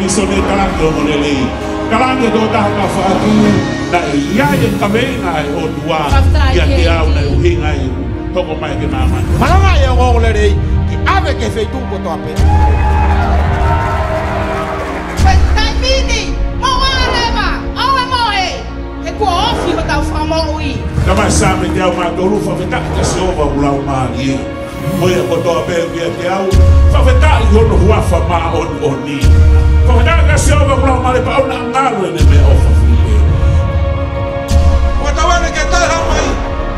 misone kalangi o monelei. Kalangi do taha ka whaatu na e iai e kameina e o tua ia te au na uhinga i toko mai ke mama. Maranga e o ngolelei ki ave ke feitu ko to ape. Tai mini, mo leva, awe moe. E ko ofi o tau whamo ui. Kama same te au mātoru whawhetaka ka se ova ulau maari e. Moia ko toa pēr kia te au, whawhetaka i hono huafa mā oni. Whawhetaka ka se ova ulau maari pa au na ngaru e ne mea ofa while. Watawane ke tai hau mai,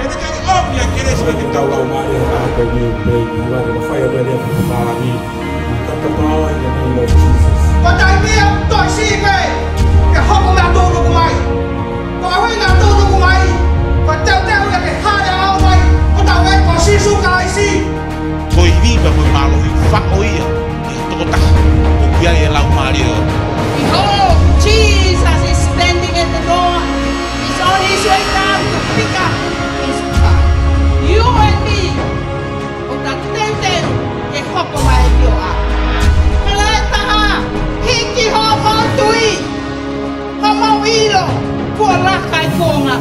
e te kei omnia kere se te tau lau maari e haka i miu baby, you are the fire ready for the maari. Tata power in the name of Jesus. Watai mea toi siwe, ke hopo mea tōru kumai. Ko ahui ngā tōru kumai, ko teo teo ia ke hare au mai, o tau e ko sisu ka isi. Ko I viva mo malohi whako ia, I toko taha, o kia e lau maari o. Behold, Jesus is standing at the door. He's on his way down to pick up his car. You and me, o ta tenten ke hopo mai yo a. Kala taha, hiki hopo tui, homo ilo, kua raka I konga.